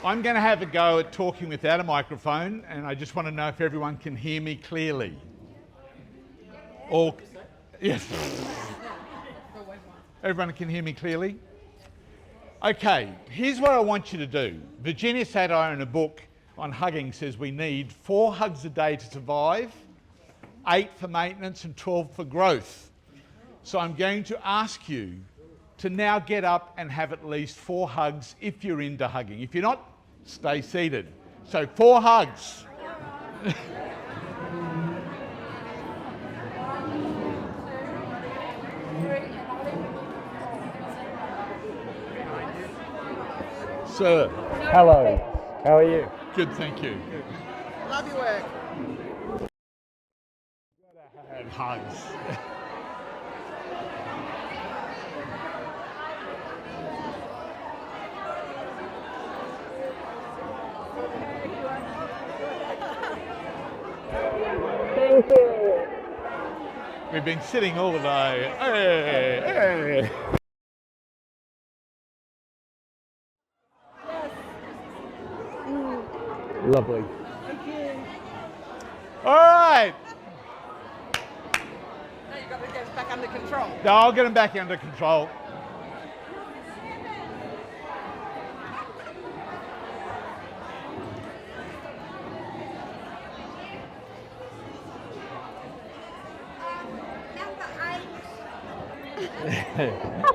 I'm going to have a go at talking without a microphone, and I just want to know if everyone can hear me clearly. Or, yes. Everyone can hear me clearly? Okay, here's what I want you to do. Virginia Satir in a book on hugging says we need 4 hugs a day to survive, 8 for maintenance and 12 for growth. So I'm going to ask you to now get up and have at least 4 hugs if you're into hugging. If you're not, stay seated. So 4 hugs. Sir. Hello. How are you? Good, thank you. Love your work. Had hugs. Thank you. We've been sitting all the day. Hey, hey. Lovely. All right. Now you've got to get us back under control. No, I'll get them back under control.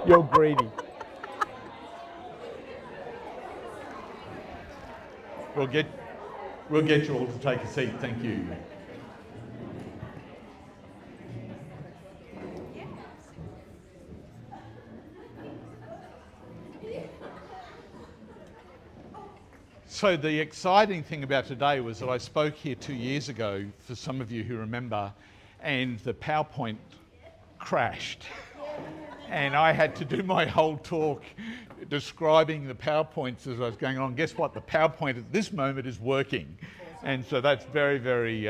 You're greedy. We'll get you all to take a seat. Thank you. So the exciting thing about today was that I spoke here 2 years ago, for some of you who remember, and the PowerPoint crashed. And I had to do my whole talk describing the PowerPoints as I was going on. Guess what? The PowerPoint at this moment is working. And so that's very, very...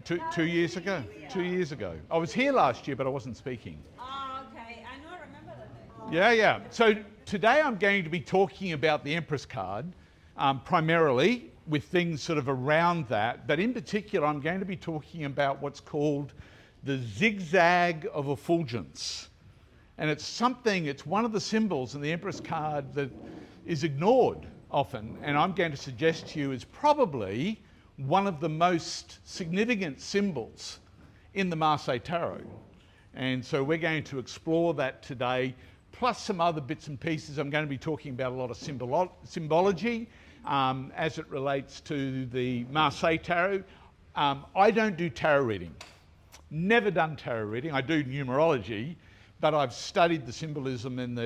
2 years ago. 2 years ago. I was here last year, but I wasn't speaking. Oh, okay. I know, remember that. Yeah. So today I'm going to be talking about the Empress card, primarily with things sort of around that. But in particular, I'm going to be talking about what's called the zigzag of effulgence. And it's one of the symbols in the Empress card that is ignored often. And I'm going to suggest to you is probably one of the most significant symbols in the Marseille Tarot. And so we're going to explore that today, plus some other bits and pieces. I'm going to be talking about a lot of symbology as it relates to the Marseille Tarot. I don't do tarot reading. Never done tarot reading. I do numerology, but I've studied the symbolism and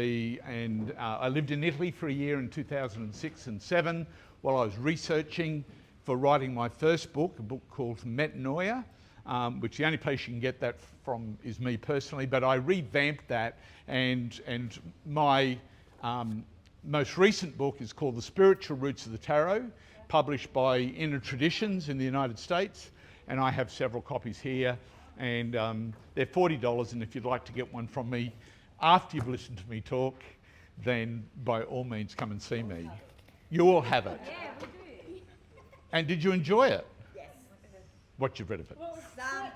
I lived in Italy for a year in 2006 and 7 while I was researching for writing my first book, a book called Metanoia, which the only place you can get that from is me personally, but I revamped that and my most recent book is called The Spiritual Roots of the Tarot, published by Inner Traditions in the United States, and I have several copies here. And they're $40, and if you'd like to get one from me after you've listened to me talk, then by all means come and see me. You all have it. Yeah, we do. And did you enjoy it? Yes. What you've read of it? Some fun.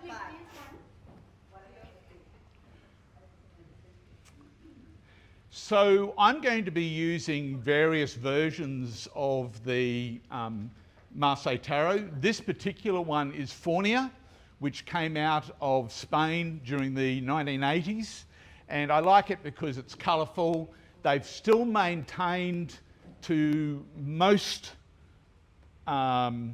So I'm going to be using various versions of the Marseille Tarot. This particular one is Fornia, which came out of Spain during the 1980s. And I like it because it's colourful. They've still maintained to most, in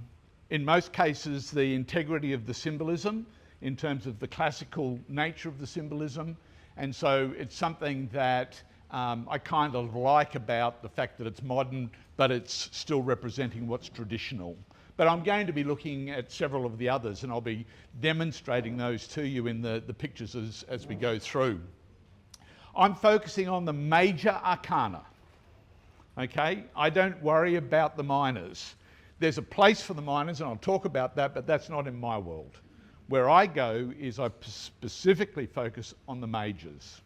most cases, the integrity of the symbolism in terms of the classical nature of the symbolism. And so it's something that I kind of like about the fact that it's modern, but it's still representing what's traditional. But I'm going to be looking at several of the others, and I'll be demonstrating those to you in the pictures as we go through. I'm focusing on the major arcana, okay? I don't worry about the minors. There's a place for the minors, and I'll talk about that, but that's not in my world. Where I go is I specifically focus on the majors.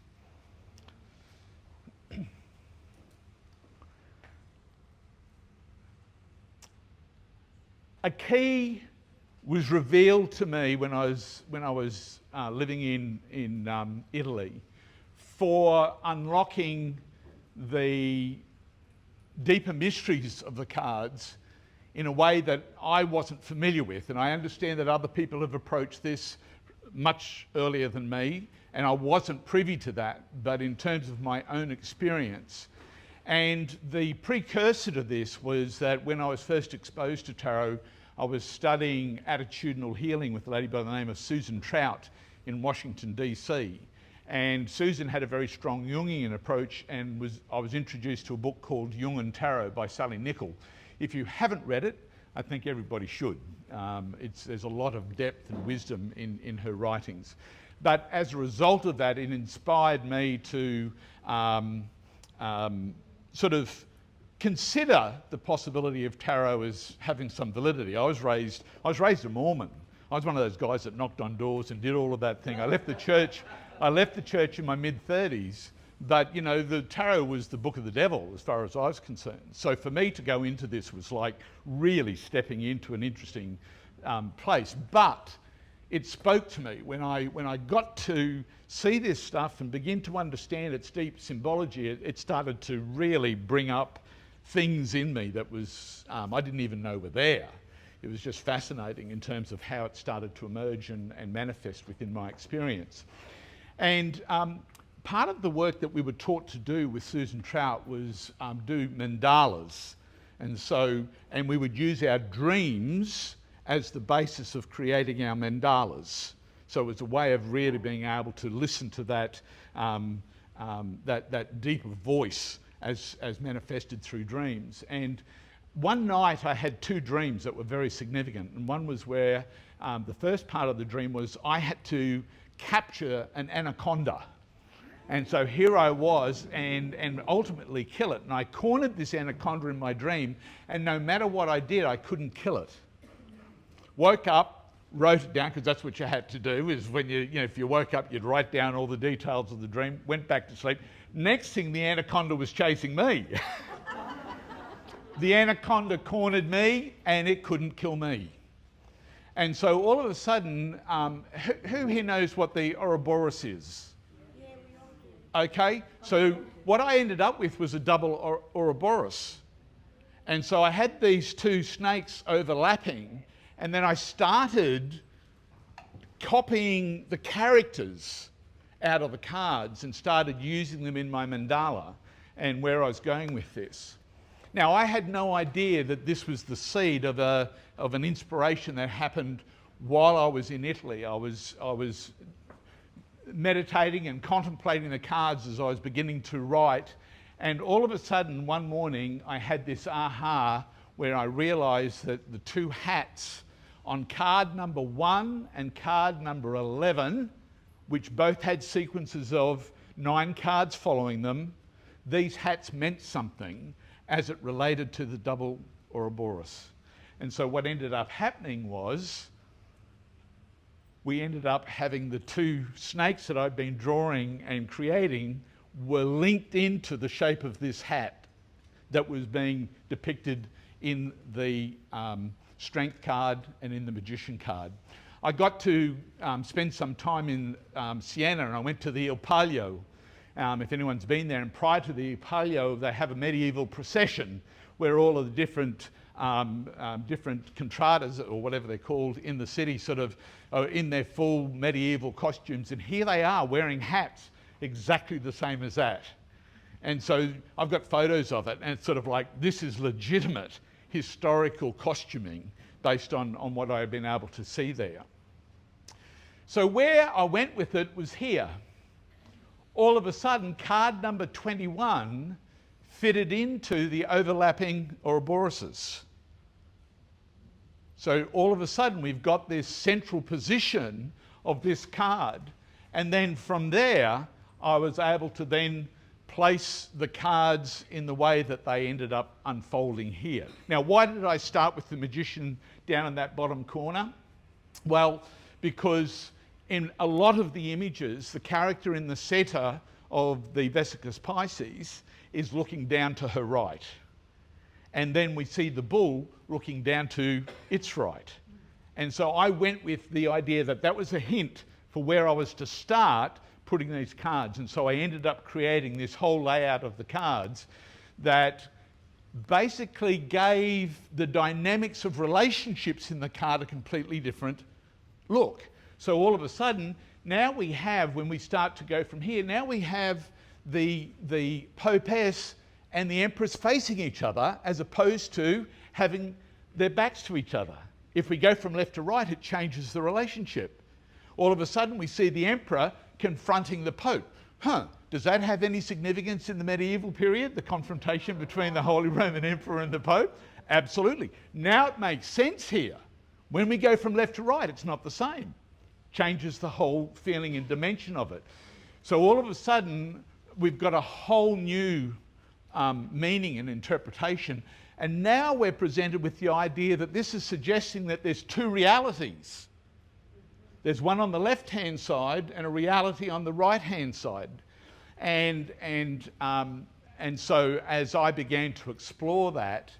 a key was revealed to me when I was living in Italy for unlocking the deeper mysteries of the cards in a way that I wasn't familiar with. And I understand that other people have approached this much earlier than me, and I wasn't privy to that, but in terms of my own experience. And the precursor to this was that when I was first exposed to tarot, I was studying attitudinal healing with a lady by the name of Susan Trout in Washington, DC. And Susan had a very strong Jungian approach, and I was introduced to a book called Jung and Tarot by Sally Nichol. If you haven't read it, I think everybody should. There's a lot of depth and wisdom in her writings. But as a result of that, it inspired me to sort of consider the possibility of tarot as having some validity. I was raised a Mormon. I was one of those guys that knocked on doors and did all of that thing. I left the church in my mid-30s, but you know, the tarot was the book of the devil as far as I was concerned. So for me to go into this was like really stepping into an interesting place. But it spoke to me when I got to see this stuff and begin to understand its deep symbology. It started to really bring up things in me that was I didn't even know were there. It was just fascinating in terms of how it started to emerge and manifest within my experience. And part of the work that we were taught to do with Susan Trout was do mandalas. And we would use our dreams as the basis of creating our mandalas. So it was a way of really being able to listen to that deeper voice as manifested through dreams. And one night I had two dreams that were very significant. And one was where the first part of the dream was I had to capture an anaconda. And so here I was and ultimately kill it. And I cornered this anaconda in my dream, and no matter what I did, I couldn't kill it. Woke up, wrote it down, because that's what you had to do, is when if you woke up, you'd write down all the details of the dream, went back to sleep. Next thing, the anaconda was chasing me. The anaconda cornered me, and it couldn't kill me. And so all of a sudden, who here knows what the Ouroboros is? Yeah, we all do. Okay, so what I ended up with was a double Ouroboros. And so I had these two snakes overlapping, and then I started copying the characters out of the cards and started using them in my mandala and where I was going with this. Now, I had no idea that this was the seed of an inspiration that happened while I was in Italy. I was meditating and contemplating the cards as I was beginning to write, and all of a sudden one morning I had this aha where I realised that the two hats on card number 1 and card number 11, which both had sequences of 9 cards following them, these hats meant something as it related to the double Ouroboros. And so what ended up happening was we ended up having the two snakes that I'd been drawing and creating were linked into the shape of this hat that was being depicted in the Strength card and in the Magician card. I got to spend some time in Siena, and I went to the Il Palio, if anyone's been there. And prior to the Il Palio, they have a medieval procession where all of the different contradas, or whatever they're called, in the city sort of are in their full medieval costumes. And here they are wearing hats exactly the same as that. And so I've got photos of it, and it's sort of like, this is legitimate historical costuming based on what I had been able to see there. So where I went with it was here. All of a sudden, card number 21 fitted into the overlapping Ouroboroses. So all of a sudden, we've got this central position of this card. And then from there, I was able to then place the cards in the way that they ended up unfolding here. Now, why did I start with the Magician down in that bottom corner? Well, because in a lot of the images, the character in the centre of the Vesicus Pisces is looking down to her right. And then we see the bull looking down to its right. And so I went with the idea that that was a hint for where I was to start putting these cards. And so I ended up creating this whole layout of the cards that basically gave the dynamics of relationships in the card a completely different look. So all of a sudden, now we have, when we start to go from here, now we have the Popess and the Empress facing each other as opposed to having their backs to each other. If we go from left to right, it changes the relationship. All of a sudden, we see the Emperor confronting the Pope. Does that have any significance in the medieval period, the confrontation between the Holy Roman Emperor and the Pope? Absolutely. Now it makes sense here. When we go from left to right, it's not the same. Changes the whole feeling and dimension of it. So all of a sudden, we've got a whole new meaning and interpretation. And now we're presented with the idea that this is suggesting that there's two realities. There's one on the left-hand side and a reality on the right-hand side. And so as I began to explore that,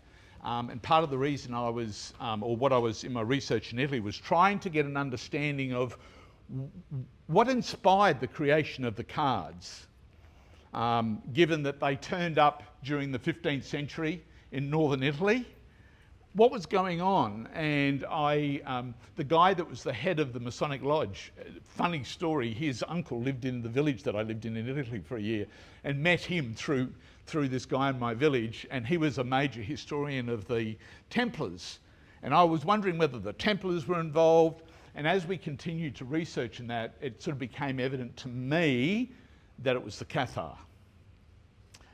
and part of the reason I was, or what I was in my research in Italy, was trying to get an understanding of what inspired the creation of the cards, given that they turned up during the 15th century in northern Italy. What was going on? And the guy that was the head of the Masonic Lodge, funny story, his uncle lived in the village that I lived in Italy for a year, and met him through this guy in my village, and he was a major historian of the Templars. And I was wondering whether the Templars were involved, and as we continued to research in that, it sort of became evident to me that it was the Cathar.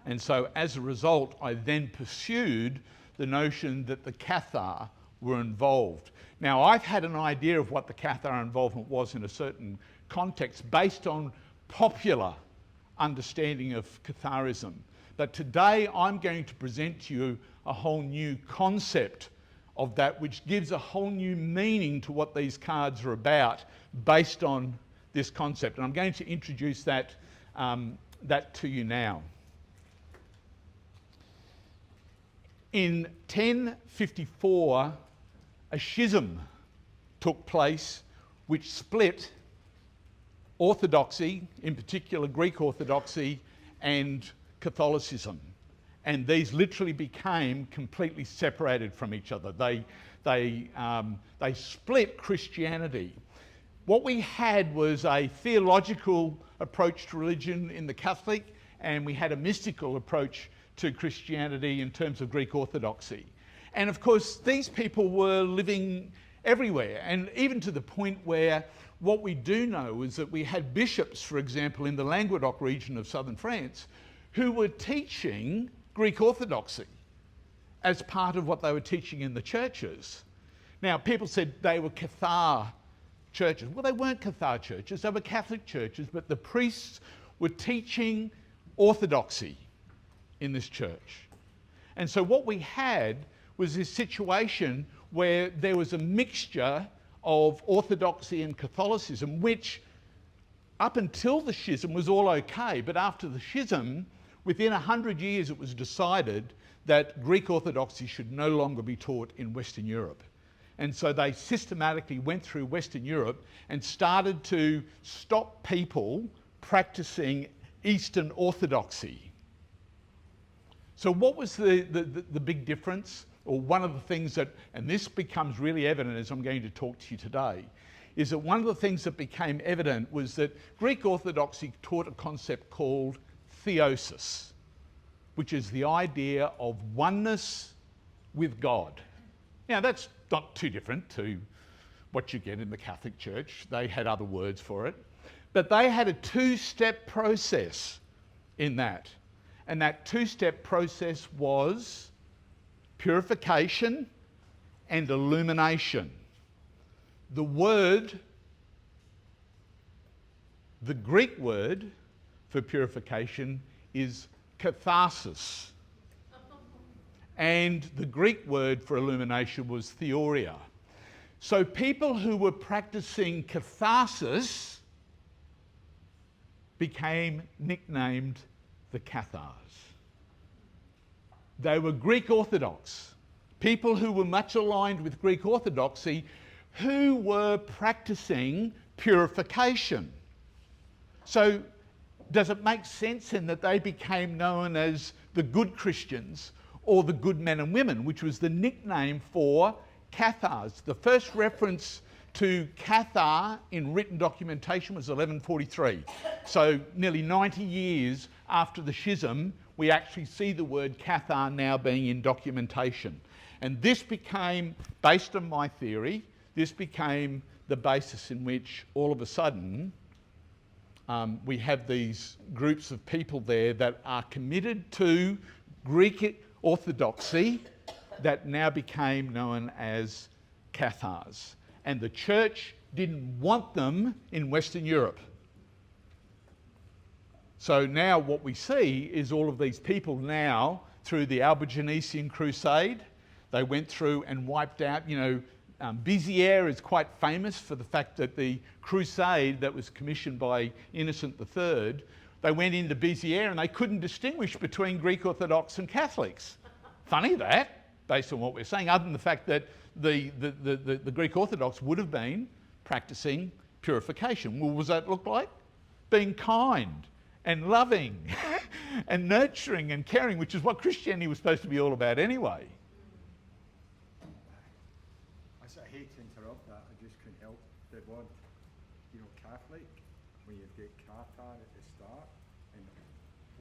And so as a result, I then pursued the notion that the Cathar were involved. Now, I've had an idea of what the Cathar involvement was in a certain context based on popular understanding of Catharism. But today I'm going to present to you a whole new concept of that, which gives a whole new meaning to what these cards are about based on this concept. And I'm going to introduce that to you now. In 1054, a schism took place which split Orthodoxy, in particular Greek Orthodoxy, and Catholicism. And these literally became completely separated from each other. They split Christianity. What we had was a theological approach to religion in the Catholic, and we had a mystical approach to Christianity in terms of Greek Orthodoxy. And of course, these people were living everywhere, and even to the point where what we do know is that we had bishops, for example, in the Languedoc region of southern France, who were teaching Greek Orthodoxy as part of what they were teaching in the churches. Now, people said they were Cathar churches. Well, they weren't Cathar churches, they were Catholic churches, but the priests were teaching Orthodoxy in this church. And so what we had was this situation where there was a mixture of Orthodoxy and Catholicism, which up until the schism was all okay, but after the schism, within 100 years it was decided that Greek Orthodoxy should no longer be taught in Western Europe. And so they systematically went through Western Europe and started to stop people practicing Eastern Orthodoxy. So what was the big difference? Or one of the things that, and this becomes really evident as I'm going to talk to you today, is that one of the things that became evident was that Greek Orthodoxy taught a concept called theosis, which is the idea of oneness with God. Now, that's not too different to what you get in the Catholic Church. They had other words for it. But they had a two-step process in that. And that two-step process was purification and illumination. The Greek word for purification is katharsis. And the Greek word for illumination was theoria. So people who were practicing catharsis became nicknamed the Cathars. They were Greek Orthodox, people who were much aligned with Greek Orthodoxy, who were practicing purification. So does it make sense in that they became known as the good Christians or the good men and women, which was the nickname for Cathars? The first reference to Cathar in written documentation was 1143. So nearly 90 years after the schism, we actually see the word Cathar now being in documentation. And this became, based on my theory, this became the basis in which all of a sudden we have these groups of people there that are committed to Greek Orthodoxy that now became known as Cathars. And the church didn't want them in Western Europe. So now what we see is all of these people now, through the Albigensian Crusade, they went through and wiped out, Béziers is quite famous for the fact that the crusade that was commissioned by Innocent III, they went into Béziers and they couldn't distinguish between Greek Orthodox and Catholics. Funny that, based on what we're saying, other than the fact that the Greek Orthodox would have been practicing purification. Well, what does that look like? Being kind and loving and nurturing and caring, which is what Christianity was supposed to be all about anyway. I hate to interrupt that, I just couldn't help the word, Catholic, when you get Cathar at the start and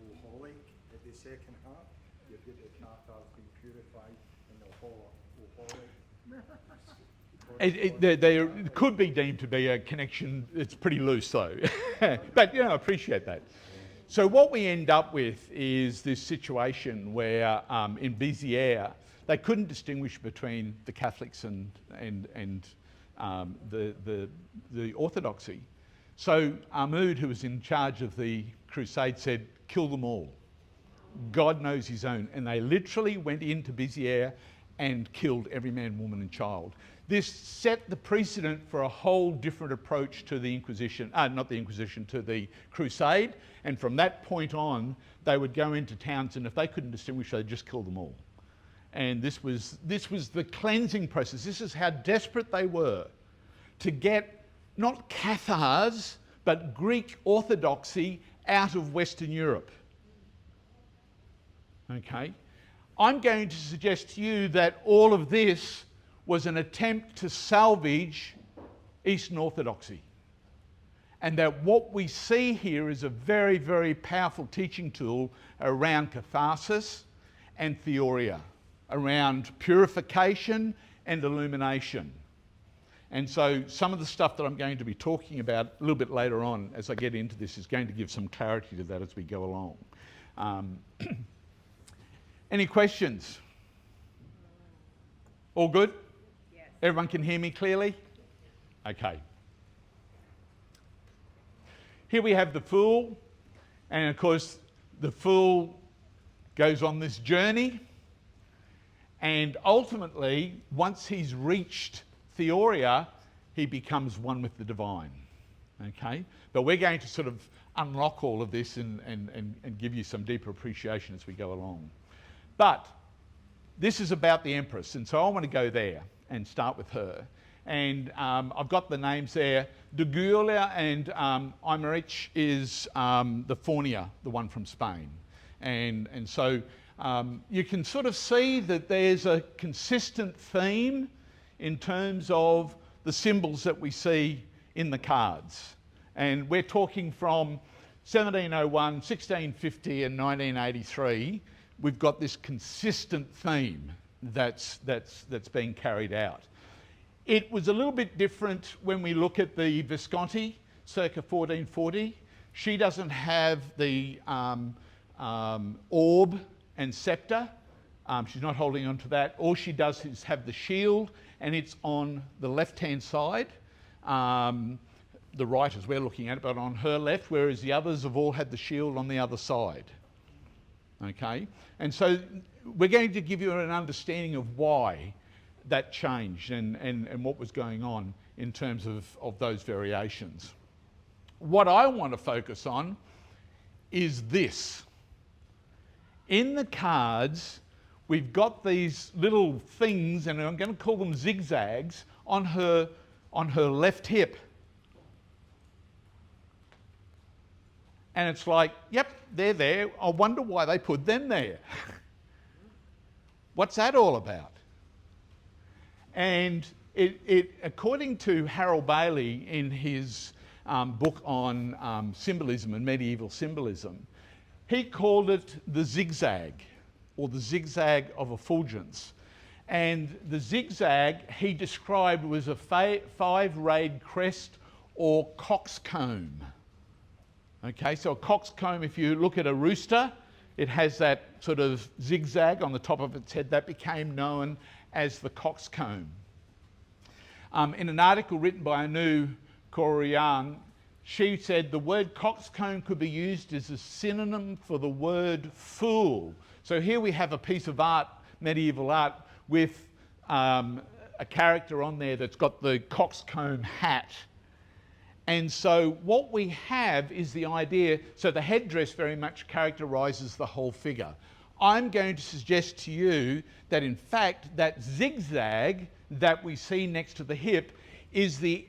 Oholic at the second half, you get the Cathars being purified and the Oholic. There could be deemed to be a connection. It's pretty loose though. But I appreciate that. So what we end up with is this situation where in Béziers they couldn't distinguish between the Catholics and the Orthodoxy. So Ahmud, who was in charge of the crusade, said, kill them all. God knows his own. And they literally went into Béziers and killed every man, woman and child. This set the precedent for a whole different approach to the Inquisition, to the Crusade. And from that point on, they would go into towns, and if they couldn't distinguish, they'd just kill them all. And this was the cleansing process. This is how desperate they were to get not Cathars, but Greek Orthodoxy out of Western Europe. Okay? I'm going to suggest to you that all of this was an attempt to salvage Eastern Orthodoxy. And that what we see here is a very, very powerful teaching tool around catharsis and theoria, around purification and illumination. And so some of the stuff that I'm going to be talking about a little bit later on as I get into this is going to give some clarity to that as we go along. Any questions? All good? Yes. Everyone can hear me clearly? Okay. Here we have the fool, and of course the fool goes on this journey, and ultimately once he's reached theoria, he becomes one with the divine. Okay? But we're going to sort of unlock all of this and give you some deeper appreciation as we go along. But this is about the Empress, and so I want to go there and start with her. And I've got the names there. De Giulia and Aymerich is the Fornia, the one from Spain. And so you can sort of see that there's a consistent theme in terms of the symbols that we see in the cards. And we're talking from 1701, 1650 and 1983. We've got this consistent theme that's being carried out. It was a little bit different when we look at the Visconti, circa 1440. She doesn't have the orb and sceptre. She's not holding on to that. All she does is have the shield, and it's on the left-hand side. The right as we're looking at it, but on her left, whereas the others have all had the shield on the other side. Okay? And so we're going to give you an understanding of why that changed and what was going on in terms of those variations. What I want to focus on is this. In the cards, we've got these little things, and I'm going to call them zigzags, on her left hip. And it's like, yep, they're there. I wonder why they put them there. What's that all about? And it according to Harold Bailey in his book on symbolism and medieval symbolism, he called it the zigzag, or the zigzag of effulgence. And the zigzag he described was a five-rayed crest or coxcomb. Okay, so a coxcomb, if you look at a rooster, it has that sort of zigzag on the top of its head. That became known as the coxcomb. In an article written by Anu Koroyan, she said the word coxcomb could be used as a synonym for the word fool. So here we have a piece of art, medieval art, with a character on there that's got the coxcomb hat. And so what we have is the idea, so the headdress very much characterises the whole figure. I'm going to suggest to you that in fact that zigzag that we see next to the hip is the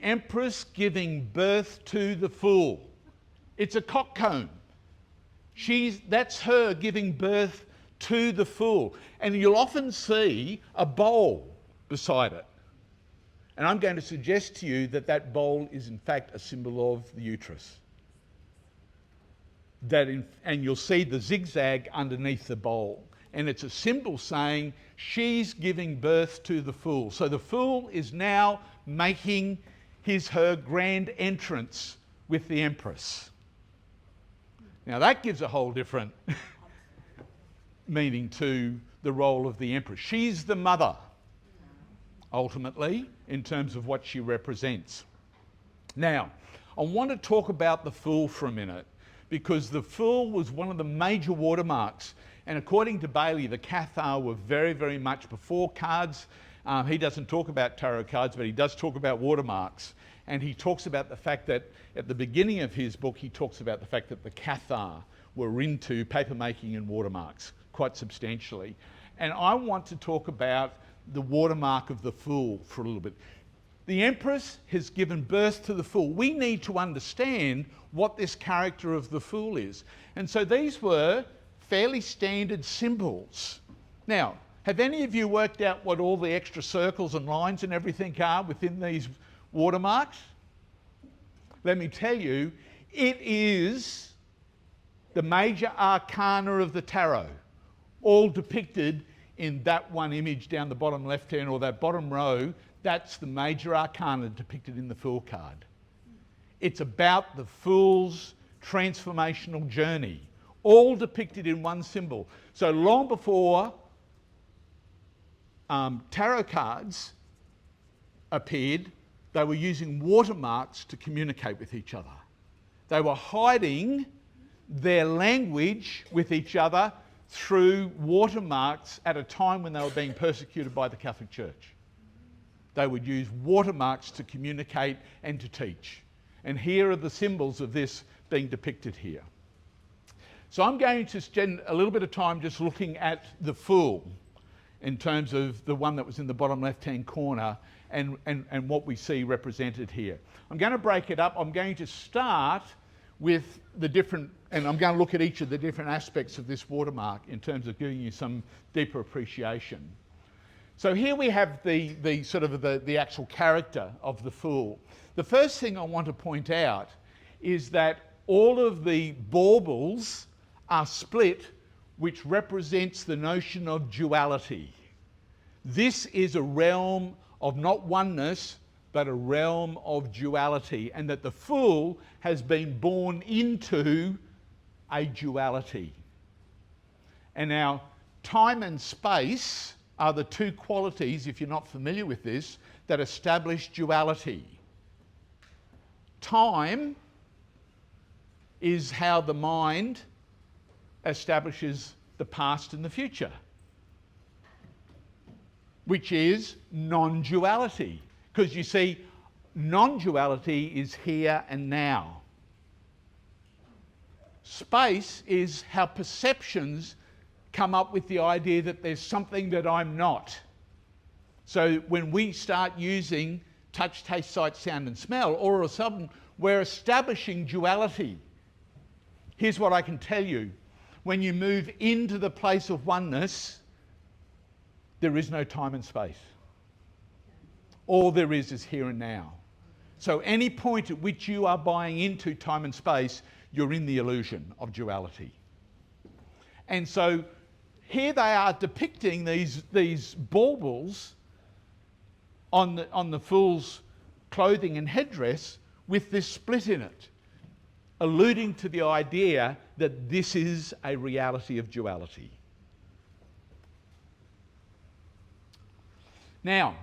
Empress giving birth to the fool. It's a cockcomb. That's her giving birth to the fool. And you'll often see a bowl beside it. And I'm going to suggest to you that that bowl is in fact a symbol of the uterus. And you'll see the zigzag underneath the bowl. And it's a symbol saying she's giving birth to the fool. So the fool is now making her grand entrance with the Empress. Now that gives a whole different meaning to the role of the Empress. She's the mother, ultimately, in terms of what she represents. Now, I want to talk about the fool for a minute, because the fool was one of the major watermarks. And according to Bailey, the Cathar were very, very much before cards. He doesn't talk about tarot cards, but he does talk about watermarks. And he talks about the fact that at the beginning of his book, he talks about the fact that the Cathar were into papermaking and watermarks quite substantially. And I want to talk about the watermark of the fool for a little bit. The Empress has given birth to the fool. We need to understand what this character of the fool is. And so these were fairly standard symbols. Now, have any of you worked out what all the extra circles and lines and everything are within these watermarks? Let me tell you, it is the major arcana of the tarot, all depicted in that one image down the bottom left hand, or that bottom row. That's the major arcana depicted in the Fool card. It's about the Fool's transformational journey, all depicted in one symbol. So long before tarot cards appeared, they were using watermarks to communicate with each other. They were hiding their language with each other through watermarks at a time when they were being persecuted by the Catholic Church. They would use watermarks to communicate and to teach. And here are the symbols of this being depicted here. So I'm going to spend a little bit of time just looking at the Fool in terms of the one that was in the bottom left-hand corner and what we see represented here. I'm going to break it up. I'm going to start with the different, and I'm going to look at each of the different aspects of this watermark in terms of giving you some deeper appreciation. So here we have the actual character of the Fool. The first thing I want to point out is that all of the baubles are split, which represents the notion of duality. This is a realm of not oneness, but a realm of duality, and that the Fool has been born into a duality. And now, time and space are the two qualities, if you're not familiar with this, that establish duality. Time is how the mind establishes the past and the future, which is non-duality. Because you see, non-duality is here and now. Space is how perceptions come up with the idea that there's something that I'm not. So when we start using touch, taste, sight, sound and smell, all of a sudden we're establishing duality. Here's what I can tell you. When you move into the place of oneness, there is no time and space. All there is here and now. So any point at which you are buying into time and space, you're in the illusion of duality. And so here they are depicting these baubles on the fool's clothing and headdress with this split in it, alluding to the idea that this is a reality of duality. Now,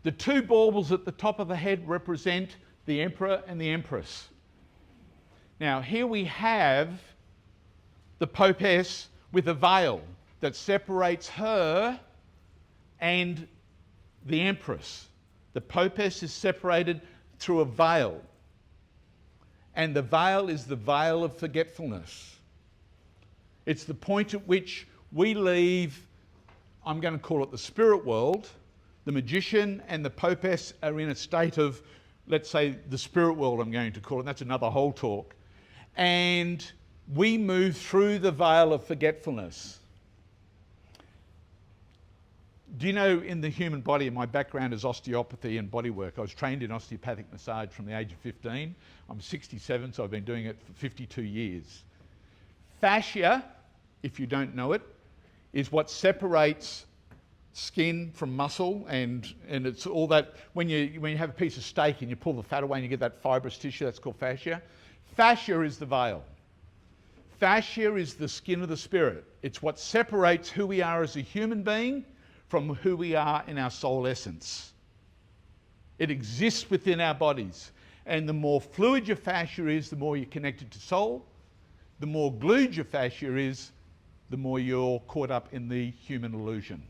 the two baubles at the top of the head represent the emperor and the empress. Now, here we have the popess with a veil that separates her and the empress. The popess is separated through a veil. And the veil is the veil of forgetfulness. It's the point at which we leave, I'm going to call it the spirit world. The magician and the popess are in a state of, let's say, the spirit world, I'm going to call it. That's another whole talk. And we move through the veil of forgetfulness. Do you know, in the human body, my background is osteopathy and bodywork. I was trained in osteopathic massage from the age of 15. I'm 67, so I've been doing it for 52 years. Fascia, if you don't know it, is what separates skin from muscle, and it's all that, when you have a piece of steak and you pull the fat away and you get that fibrous tissue, that's called fascia. Fascia is the veil. Fascia is the skin of the spirit. It's what separates who we are as a human being from who we are in our soul essence. It exists within our bodies. And the more fluid your fascia is, the more you're connected to soul. The more glued your fascia is, the more you're caught up in the human illusion.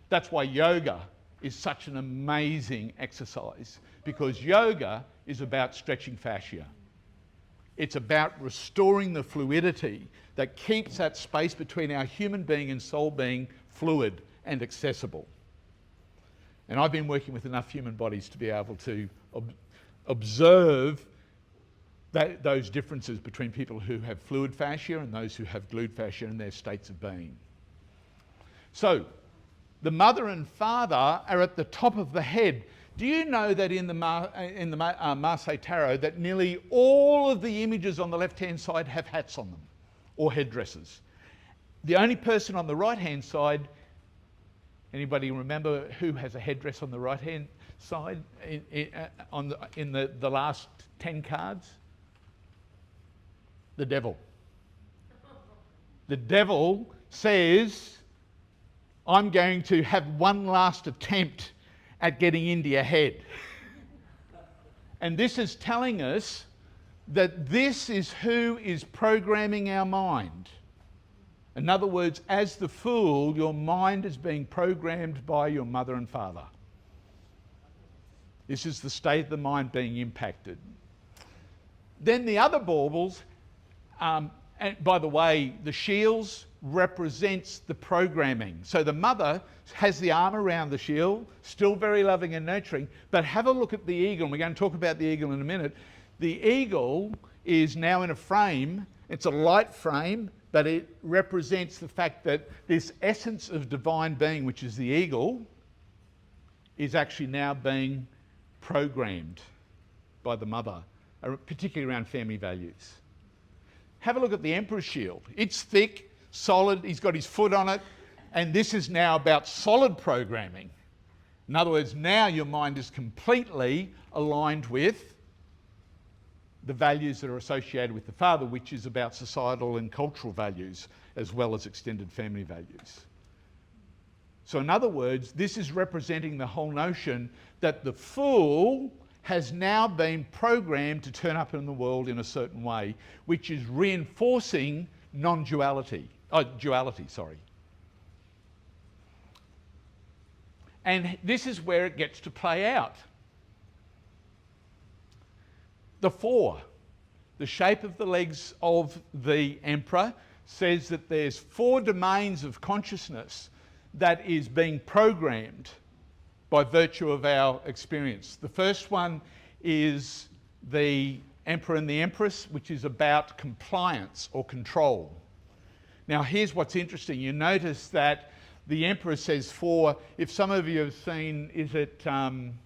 That's why yoga is such an amazing exercise, because yoga is about stretching fascia. It's about restoring the fluidity that keeps that space between our human being and soul being fluid and accessible. And I've been working with enough human bodies to be able to observe those differences between people who have fluid fascia and those who have glued fascia in their states of being. So, the mother and father are at the top of the head. Do you know that in the Marseille Tarot that nearly all of the images on the left-hand side have hats on them, or headdresses? The only person on the right-hand side, anybody remember who has a headdress on the right-hand side in the last 10 cards? The devil. The devil says, I'm going to have one last attempt at getting into your head. And this is telling us that this is who is programming our mind. In other words, as the fool, your mind is being programmed by your mother and father. This is the state of the mind being impacted. Then the other baubles, and by the way, the shields represents the programming. So the mother has the arm around the shield, still very loving and nurturing, but have a look at the eagle, and we're going to talk about the eagle in a minute. The eagle is now in a frame. It's a light frame, but it represents the fact that this essence of divine being, which is the eagle, is actually now being programmed by the mother, particularly around family values. Have a look at the Emperor's shield. It's thick, solid, he's got his foot on it, and this is now about solid programming. In other words, now your mind is completely aligned with the values that are associated with the father, which is about societal and cultural values, as well as extended family values. So in other words, this is representing the whole notion that the fool has now been programmed to turn up in the world in a certain way, which is reinforcing non-duality, duality, sorry. And this is where it gets to play out. The four, the shape of the legs of the emperor says that there's 4 domains of consciousness that is being programmed by virtue of our experience. The first one is the Emperor and the Empress, which is about compliance or control. Now here's what's interesting. You notice that the Emperor says 4. If some of you have seen, is it, I'm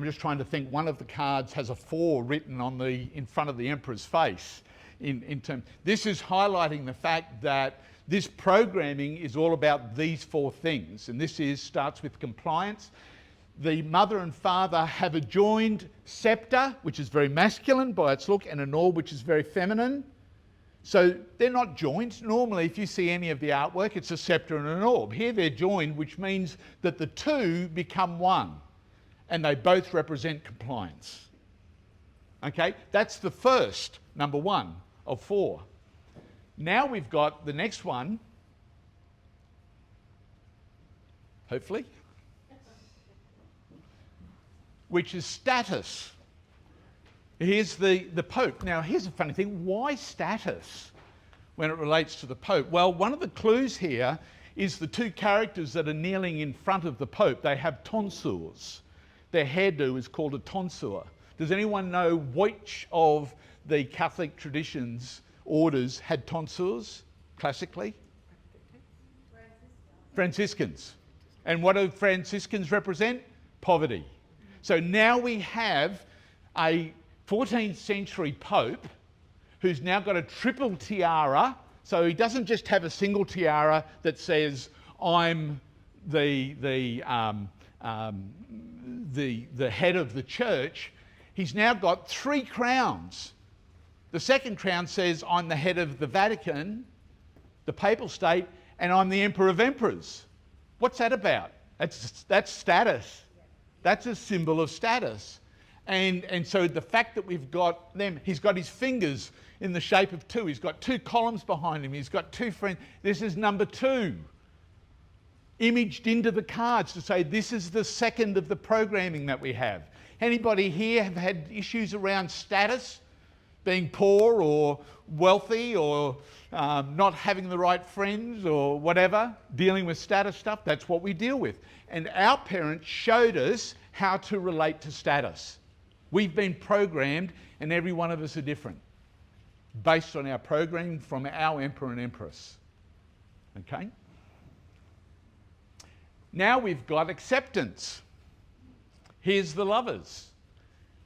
just trying to think, one of the cards has a 4 written on in front of the Emperor's face. This is highlighting the fact that this programming is all about these 4 things, and this starts with compliance. The mother and father have a joined scepter, which is very masculine by its look, and an orb, which is very feminine. So they're not joined. Normally, if you see any of the artwork, it's a scepter and an orb. Here they're joined, which means that the 2 become 1, and they both represent compliance. Okay, that's the first, number 1 of 4. Now we've got the next one, hopefully, which is status. Here's the Pope. Now here's a funny thing. Why status when it relates to the Pope? Well, one of the clues here is the 2 characters that are kneeling in front of the Pope. They have tonsures. Their hairdo is called a tonsure. Does anyone know which of the Catholic traditions, orders, had tonsures classically? Franciscans. And what do Franciscans represent? Poverty. So now we have a 14th century Pope who's now got a triple tiara. So he doesn't just have a single tiara that says, I'm the head of the church. He's now got 3 crowns. The second crown says, I'm the head of the Vatican, the papal state, and I'm the emperor of emperors. What's that about? That's status. That's a symbol of status. And so the fact that we've got them, he's got his fingers in the shape of 2. He's got 2 columns behind him. He's got 2 friends. This is number 2. Imaged into the cards to say this is the second of the programming that we have. Anybody here have had issues around status? Being poor or wealthy or not having the right friends or whatever, dealing with status stuff, that's what we deal with. And our parents showed us how to relate to status. We've been programmed, and every one of us are different, based on our programming from our emperor and empress. Okay? Now we've got acceptance. Here's the lovers.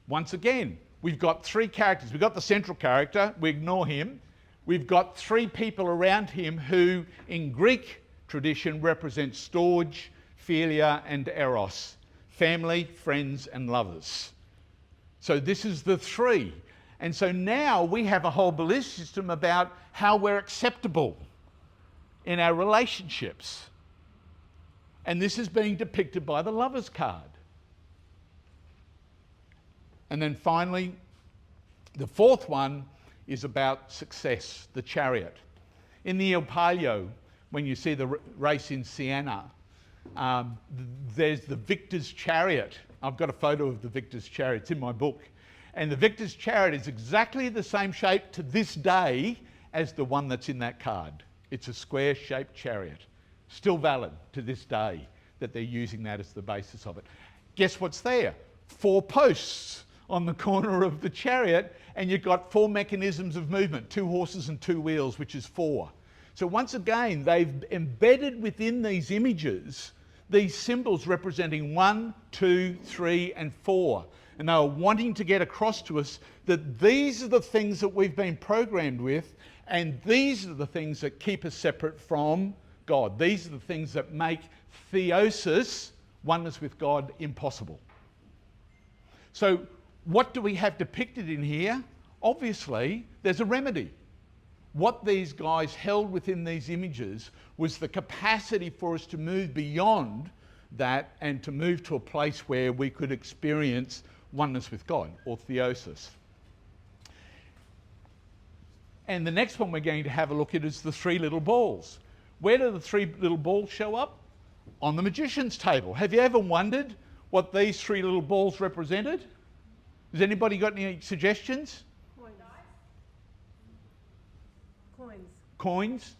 Once again, we've got 3 characters. We've got the central character, we ignore him. We've got 3 people around him who, in Greek tradition, represent storge, philia, and eros. Family, friends, and lovers. So this is the 3. And so now we have a whole belief system about how we're acceptable in our relationships. And this is being depicted by the Lovers card. And then finally, the 4th one is about success, the Chariot. In the Il Palio, when you see the race in Siena, there's the Victor's Chariot. I've got a photo of the Victor's Chariot, it's in my book. And the Victor's Chariot is exactly the same shape to this day as the one that's in that card. It's a square-shaped chariot. Still valid to this day that they're using that as the basis of it. Guess what's there? 4 posts on the corner of the chariot, and you've got 4 mechanisms of movement, 2 horses and 2 wheels, which is 4. So once again, they've embedded within these images these symbols representing 1, 2, 3, and 4. And they are wanting to get across to us that these are the things that we've been programmed with, and these are the things that keep us separate from God. These are the things that make theosis, oneness with God, impossible. So what do we have depicted in here? Obviously, there's a remedy. What these guys held within these images was the capacity for us to move beyond that and to move to a place where we could experience oneness with God, or theosis. And the next one we're going to have a look at is the 3 little balls. Where do the 3 little balls show up? On the magician's table. Have you ever wondered what these 3 little balls represented? Has anybody got any suggestions? Coins.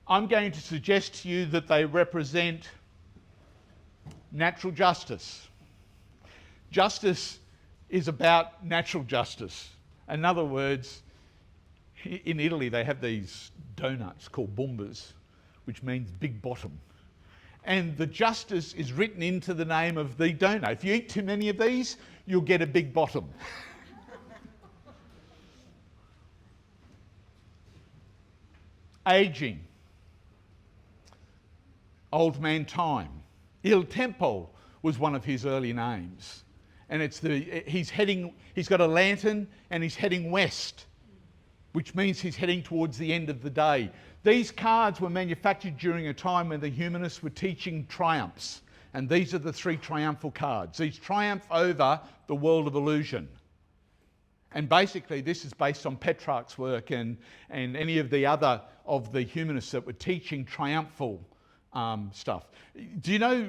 I'm going to suggest to you that they represent natural justice. Justice is about natural justice. In other words, in Italy they have these donuts called bombas, which means big bottom. And the justice is written into the name of the donut. If you eat too many of these, you'll get a big bottom. Aging. Old man time. Il Tempo was one of his early names. And he's got a lantern and he's heading west, which means he's heading towards the end of the day. These cards were manufactured during a time when the humanists were teaching triumphs. And these are the three triumphal cards. These triumph over the world of illusion. And basically this is based on Petrarch's work and any of the other of the humanists that were teaching triumphal stuff. Do you know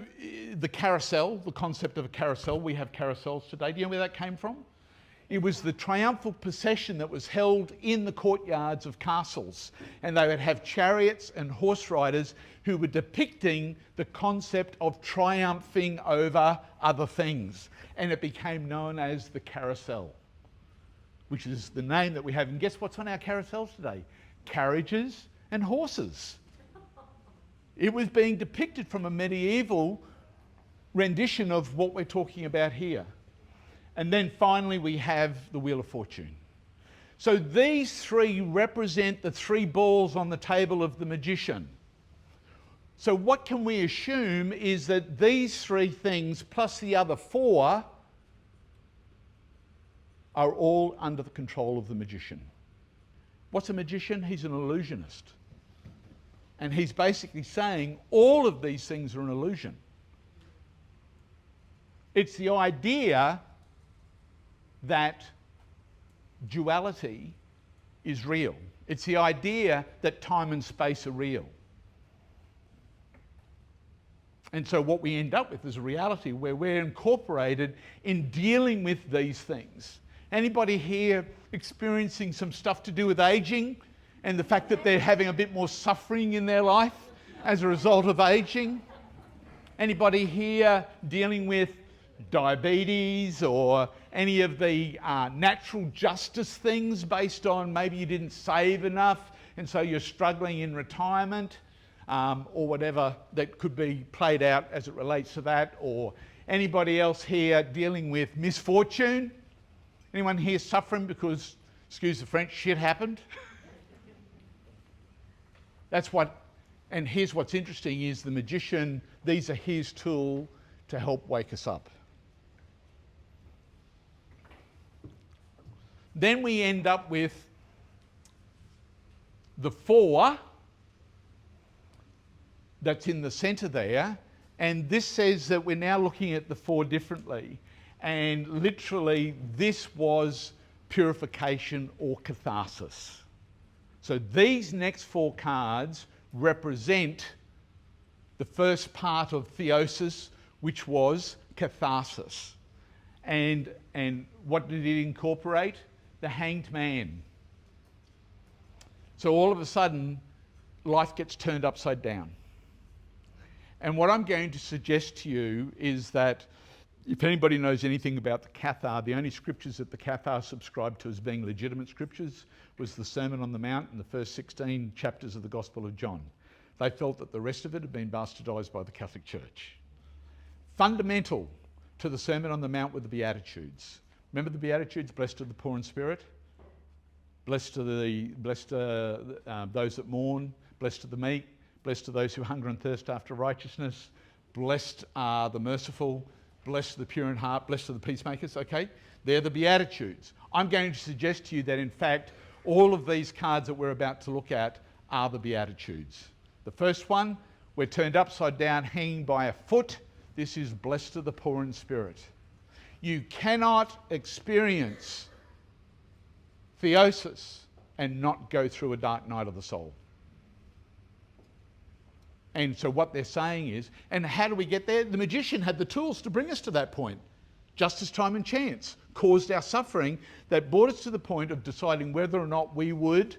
the carousel, the concept of a carousel? We have carousels today. Do you know where that came from? It was the triumphal procession that was held in the courtyards of castles. And they would have chariots and horse riders who were depicting the concept of triumphing over other things. And it became known as the carousel, which is the name that we have. And guess what's on our carousels today? Carriages and horses. It was being depicted from a medieval rendition of what we're talking about here. And then finally we have the Wheel of Fortune. So these three represent the three balls on the table of the magician. So what can we assume is that these three things plus the other four are all under the control of the magician. What's a magician? He's an illusionist. And he's basically saying all of these things are an illusion. It's the idea that duality is real. It's the idea that time and space are real. And so what we end up with is a reality where we're incorporated in dealing with these things. Anybody here experiencing some stuff to do with aging and the fact that they're having a bit more suffering in their life as a result of aging? Anybody here dealing with diabetes or any of the natural justice things based on maybe you didn't save enough and so you're struggling in retirement, or whatever that could be played out as it relates to that? Or anybody else here dealing with misfortune? Anyone here suffering because, excuse the French, shit happened? And here's what's interesting is the magician, these are his tool to help wake us up. Then we end up with the four that's in the centre there, and this says that we're now looking at the four differently. And literally this was purification or catharsis. So these next four cards represent the first part of theosis, which was catharsis. And what did it incorporate? The hanged man. So all of a sudden, life gets turned upside down. And what I'm going to suggest to you is that if anybody knows anything about the Cathar, the only scriptures that the Cathar subscribed to as being legitimate scriptures was the Sermon on the Mount and the first 16 chapters of the Gospel of John. They felt that the rest of it had been bastardised by the Catholic Church. Fundamental to the Sermon on the Mount were the Beatitudes. Remember the Beatitudes? Blessed are the poor in spirit, blessed are those that mourn, blessed are the meek, blessed are those who hunger and thirst after righteousness, blessed are the merciful, blessed are the pure in heart, blessed are the peacemakers. Okay, they're the Beatitudes. I'm going to suggest to you that in fact all of these cards that we're about to look at are the Beatitudes. The first one, we're turned upside down, hanging by a foot. This is blessed are the poor in spirit. You cannot experience theosis and not go through a dark night of the soul. And so what they're saying is, and how do we get there? The magician had the tools to bring us to that point. Justice, time and chance. caused our suffering that brought us to the point of deciding whether or not we would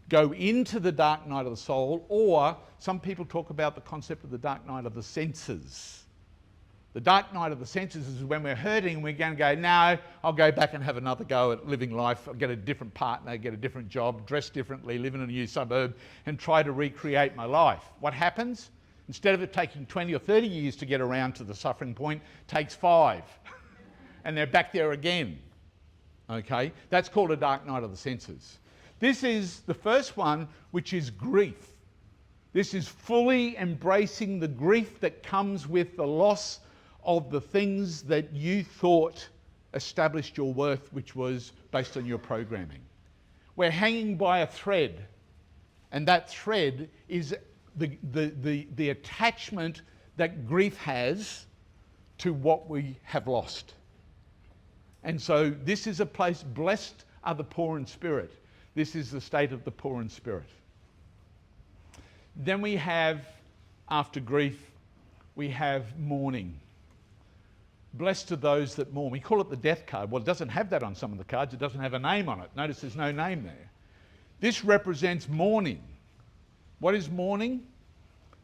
go into the dark night of the soul, or some people talk about the concept of the dark night of the senses. The dark night of the senses is when we're hurting and we're going to go, no, I'll go back and have another go at living life. I'll get a different partner, get a different job, dress differently, live in a new suburb and try to recreate my life. What happens? Instead of it taking 20 or 30 years to get around to the suffering point, it takes 5. And they're back there again. Okay? That's called a dark night of the senses. This is the first one, which is grief. This is fully embracing the grief that comes with the loss of the things that you thought established your worth, which was based on your programming. We're hanging by a thread, and that thread is the attachment that grief has to what we have lost. And so this is a place, blessed are the poor in spirit. This is the state of the poor in spirit. Then we have, after grief, we have mourning. Blessed are those that mourn. We call it the death card. Well, it doesn't have that on some of the cards. It doesn't have a name on it. Notice there's no name there. This represents mourning. What is mourning?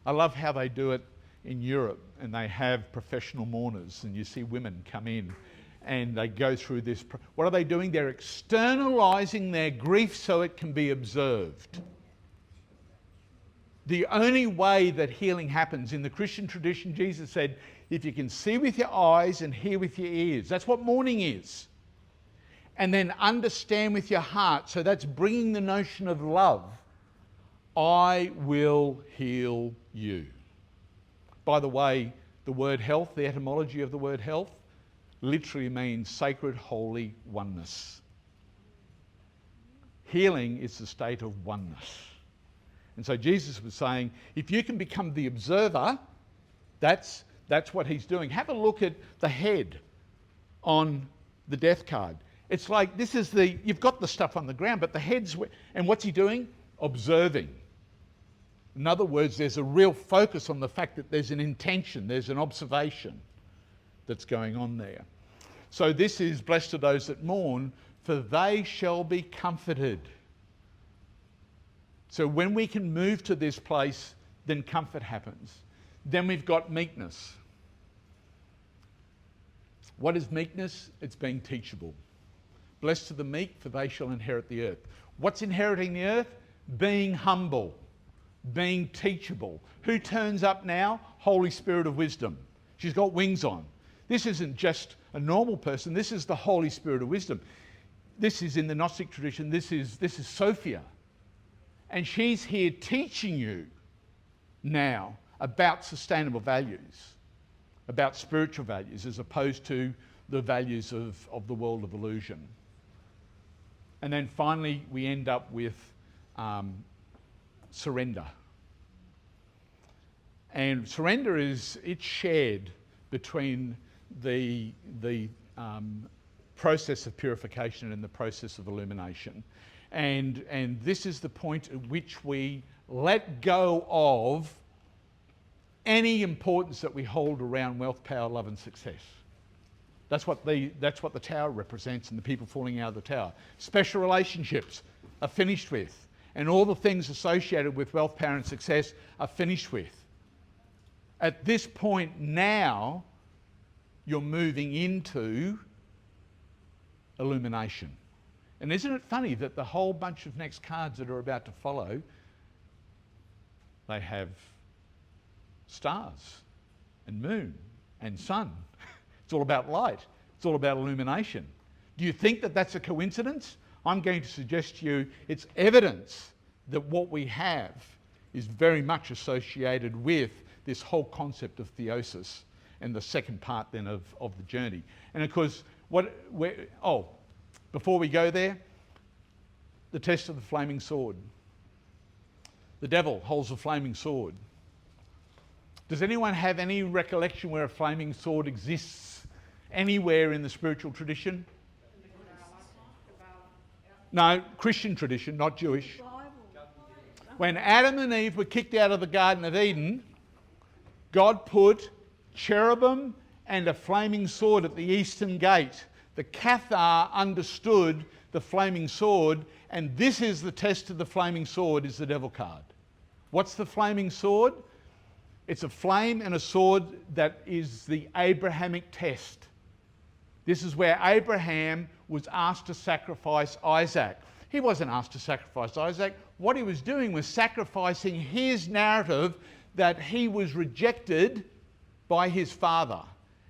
I love how they do it in Europe, and they have professional mourners, and you see women come in and they go through this. What are they doing? They're externalizing their grief so it can be observed. The only way that healing happens in the Christian tradition, Jesus said, if you can see with your eyes and hear with your ears, that's what mourning is. And then understand with your heart, so that's bringing the notion of love. I will heal you. By the way, the word health, the etymology of the word health, literally means sacred, holy oneness. Healing is the state of oneness. And so Jesus was saying, if you can become the observer, that's what he's doing. Have a look at the head on the death card. It's like, this is you've got the stuff on the ground, but the head's, and what's he doing? Observing. In other words, there's a real focus on the fact that there's an intention, there's an observation that's going on there. So this is, blessed are those that mourn, for they shall be comforted. So when we can move to this place, then comfort happens. Then we've got meekness. What is meekness? It's being teachable. Blessed are the meek, for they shall inherit the earth. What's inheriting the earth? Being humble, being teachable. Who turns up now? Holy Spirit of wisdom. She's got wings on. This isn't just a normal person. This is the Holy Spirit of wisdom. This is in the Gnostic tradition. This is Sophia. And she's here teaching you now about sustainable values, about spiritual values, as opposed to the values of the world of illusion. And then finally, we end up with surrender. And surrender it's shared between the process of purification and the process of illumination. And this is the point at which we let go of any importance that we hold around wealth, power, love and success. That's what the tower represents, and the people falling out of the tower. Special relationships are finished with, and all the things associated with wealth, power and success are finished with. At this point now, you're moving into illumination. And isn't it funny that the whole bunch of next cards that are about to follow, they have stars and moon and sun. It's all about light. It's all about illumination. Do you think that that's a coincidence? I'm going to suggest to you it's evidence that what we have is very much associated with this whole concept of theosis and the second part then of the journey. And of course, before we go there, the test of the flaming sword. The devil holds a flaming sword. Does anyone have any recollection where a flaming sword exists anywhere in the spiritual tradition? No, Christian tradition, not Jewish. When Adam and Eve were kicked out of the Garden of Eden, God put cherubim and a flaming sword at the eastern gate. The Cathar understood the flaming sword, and this is the test of the flaming sword, is the devil card. What's the flaming sword? It's a flame and a sword that is the Abrahamic test. This is where Abraham was asked to sacrifice Isaac. He wasn't asked to sacrifice Isaac. What he was doing was sacrificing his narrative that he was rejected by his father.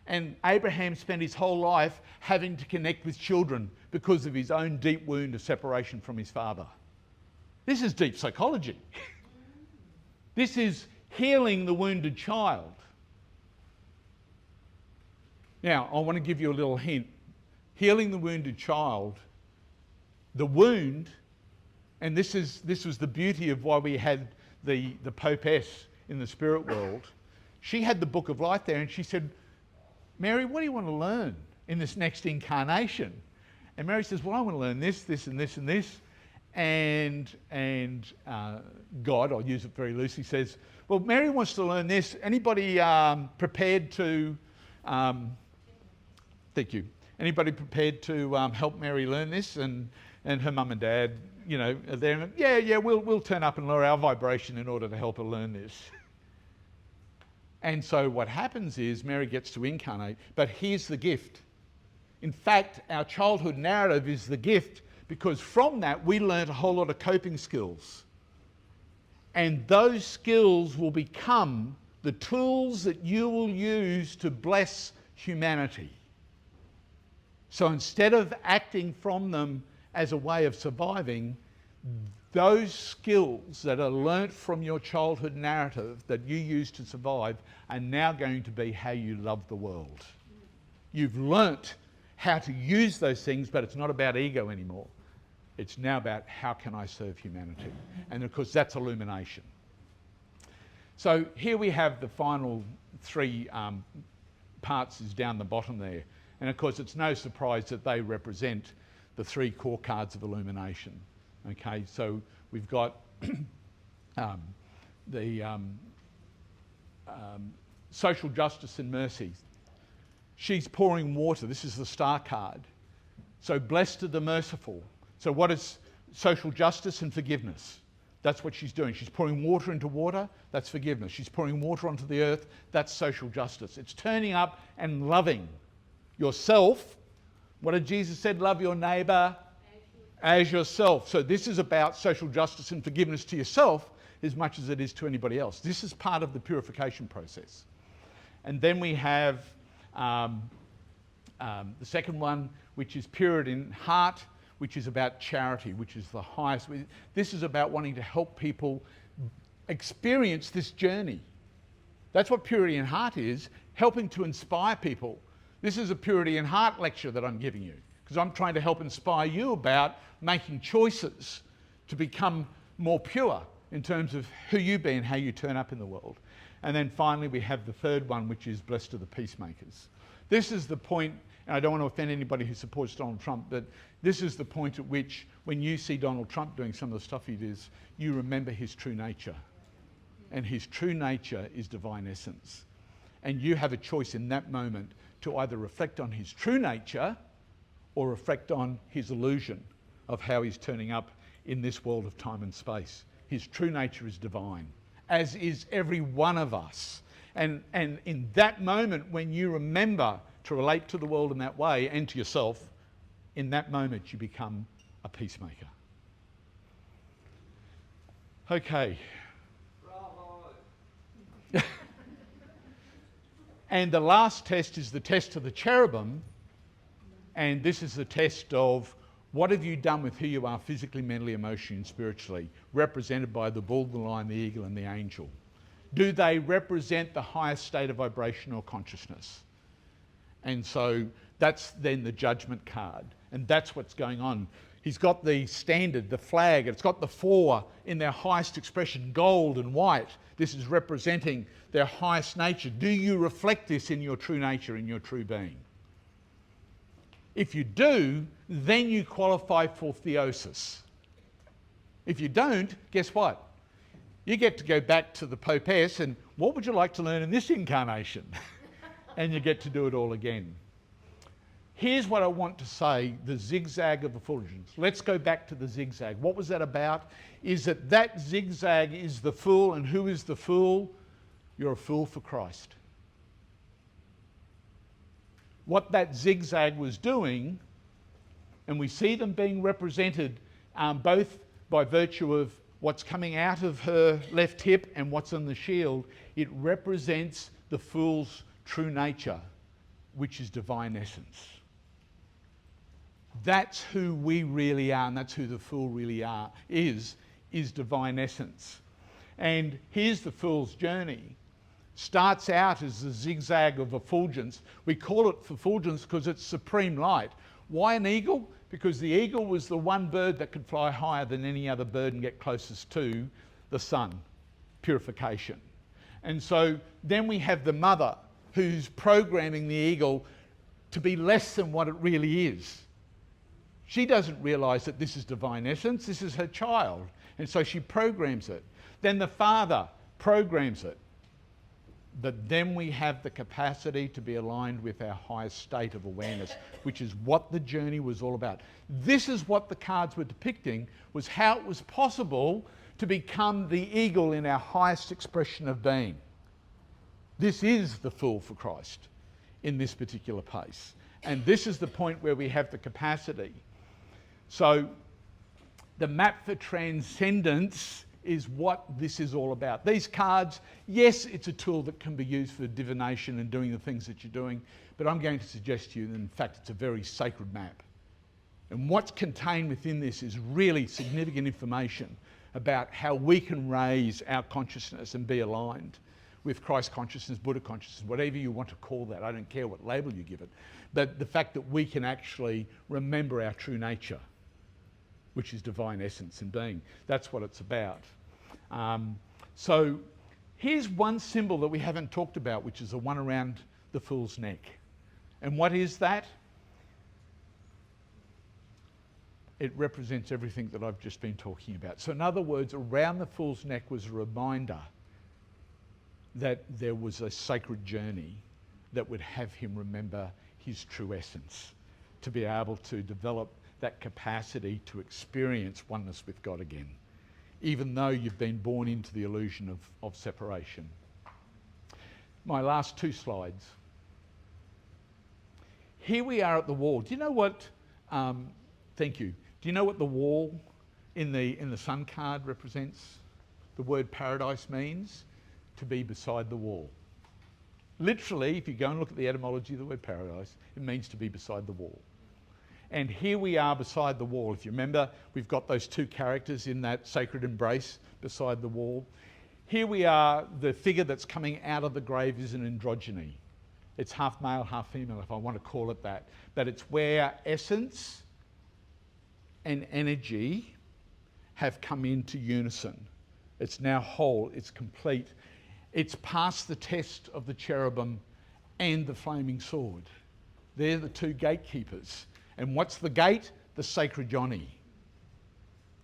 And Abraham spent his whole life having to connect with children because of his own deep wound of separation from his father. This is deep psychology. This is healing the wounded child. Now, I want to give you a little hint. Healing the wounded child, the wound, and this was the beauty of why we had the Popess in the spirit world. She had the book of life there, and she said, Mary, what do you want to learn in this next incarnation? And Mary says, well, I want to learn this, this, and this, and this. And God, I'll use it very loosely, says, well, Mary wants to learn this. Anybody prepared to, thank you, anybody prepared to help Mary learn this? And her mum and dad, you know, are there. And, yeah, we'll turn up and lower our vibration in order to help her learn this. And so what happens is Mary gets to incarnate, but here's the gift. In fact, our childhood narrative is the gift, because from that we learnt a whole lot of coping skills. And those skills will become the tools that you will use to bless humanity. So instead of acting from them as a way of surviving, those skills that are learnt from your childhood narrative that you use to survive are now going to be how you love the world. You've learnt how to use those things, but it's not about ego anymore. It's now about how can I serve humanity? And of course, that's illumination. So here we have the final three parts is down the bottom there. And of course, it's no surprise that they represent the three core cards of illumination. Okay, so we've got social justice and mercy. She's pouring water. This is the star card. So blessed are the merciful. So what is social justice and forgiveness? That's what she's doing. She's pouring water into water. That's forgiveness. She's pouring water onto the earth. That's social justice. It's turning up and loving yourself. What did Jesus said? Love your neighbour as yourself. So this is about social justice and forgiveness to yourself as much as it is to anybody else. This is part of the purification process. And then we have the second one, which is purity in heart, which is about charity, which is the highest. This is about wanting to help people experience this journey. That's what purity in heart is, helping to inspire people. This is a purity in heart lecture that I'm giving you, because I'm trying to help inspire you about making choices to become more pure in terms of who you be and how you turn up in the world. And then finally, we have the third one, which is blessed are the peacemakers. This is the point, and I don't want to offend anybody who supports Donald Trump, but this is the point at which, when you see Donald Trump doing some of the stuff he does, you remember his true nature. And his true nature is divine essence. And you have a choice in that moment to either reflect on his true nature or reflect on his illusion of how he's turning up in this world of time and space. His true nature is divine, as is every one of us. And in that moment, when you remember to relate to the world in that way and to yourself, in that moment you become a peacemaker. Okay. Bravo. And the last test is the test of the cherubim. And this is the test of what have you done with who you are physically, mentally, emotionally, and spiritually, represented by the bull, the lion, the eagle, and the angel. Do they represent the highest state of vibration or consciousness? And so that's then the judgment card. And that's what's going on. He's got the standard, the flag, it's got the four in their highest expression, gold and white. This is representing their highest nature. Do you reflect this in your true nature, in your true being? If you do, then you qualify for theosis. If you don't, guess what? You get to go back to the Popess and what would you like to learn in this incarnation? and you get to do it all again. Here's what I want to say, the zigzag of effulgence. Let's go back to the zigzag. What was that about? Is that zigzag is the fool, and who is the fool? You're a fool for Christ. What that zigzag was doing, and we see them being represented both by virtue of what's coming out of her left hip and what's on the shield, it represents the fool's true nature, which is divine essence. That's who we really are, and that's who the fool really is divine essence. And here's the fool's journey. Starts out as a zigzag of effulgence. We call it effulgence because it's supreme light. Why an eagle? Because the eagle was the one bird that could fly higher than any other bird and get closest to the sun. Purification. And so then we have the mother who's programming the eagle to be less than what it really is. She doesn't realise that this is divine essence, this is her child. And so she programs it. Then the father programs it. But then we have the capacity to be aligned with our highest state of awareness, which is what the journey was all about. This is what the cards were depicting, was how it was possible to become the eagle in our highest expression of being. This is the fool for Christ in this particular pace. And this is the point where we have the capacity. So the map for transcendence is what this is all about. These cards, yes, it's a tool that can be used for divination and doing the things that you're doing, but I'm going to suggest to you that in fact it's a very sacred map. And what's contained within this is really significant information about how we can raise our consciousness and be aligned with Christ consciousness, Buddha consciousness, whatever you want to call that. I don't care what label you give it. But the fact that we can actually remember our true nature, which is divine essence and being. That's what it's about. So here's one symbol that we haven't talked about, which is the one around the fool's neck. And what is that? It represents everything that I've just been talking about. So in other words, around the fool's neck was a reminder that there was a sacred journey that would have him remember his true essence, to be able to develop that capacity to experience oneness with God again, even though you've been born into the illusion of separation. My last two slides. Here we are at the wall. Do you know what, thank you. Do you know what the wall in the sun card represents? The word paradise means to be beside the wall. Literally, if you go and look at the etymology of the word paradise, it means to be beside the wall. And here we are beside the wall. If you remember, we've got those two characters in that sacred embrace beside the wall. Here we are, the figure that's coming out of the grave is an androgyny. It's half male, half female, if I want to call it that. But it's where essence and energy have come into unison. It's now whole, it's complete. It's passed the test of the cherubim and the flaming sword. They're the two gatekeepers. And what's the gate? The sacred yoni.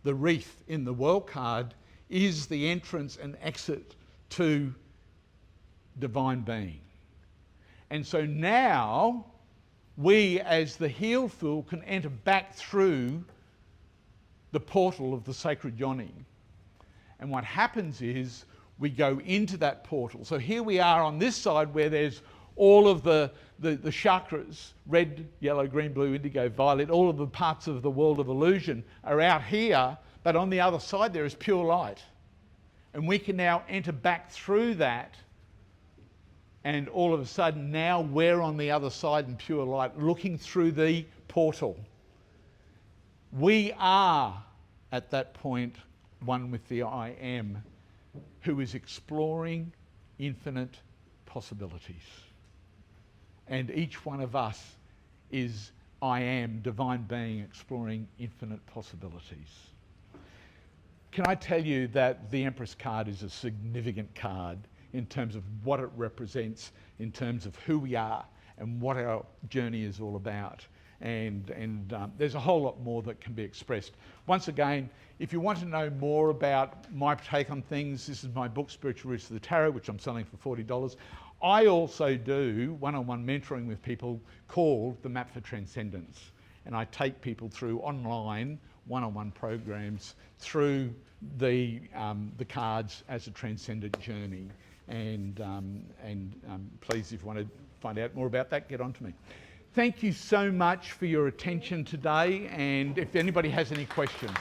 The wreath in the world card is the entrance and exit to divine being. And so now we, as the healed fool, can enter back through the portal of the sacred yoni. And what happens is we go into that portal. So here we are on this side where there's all of the chakras, red, yellow, green, blue, indigo, violet, all of the parts of the world of illusion are out here, but on the other side there is pure light. And we can now enter back through that, and all of a sudden now we're on the other side in pure light, looking through the portal. We are, at that point, one with the I Am, who is exploring infinite possibilities. And each one of us is I Am, divine being, exploring infinite possibilities. Can I tell you that the Empress card is a significant card in terms of what it represents, in terms of who we are and what our journey is all about. And there's a whole lot more that can be expressed. Once again, if you want to know more about my take on things, this is my book, Spiritual Roots of the Tarot, which I'm selling for $40. I also do one-on-one mentoring with people called the Map for Transcendence. And I take people through online one-on-one programs through the cards as a transcendent journey. And please, if you want to find out more about that, get on to me. Thank you so much for your attention today. And if anybody has any questions.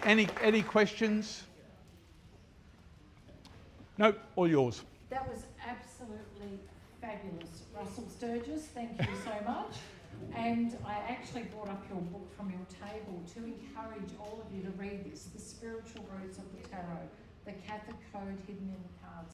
Any questions? No, all yours. That was absolutely fabulous, Russell Sturgis. Thank you so much. And I actually brought up your book from your table to encourage all of you to read this, The Spiritual Roots of the Tarot, the Catholic Code Hidden in the Cards.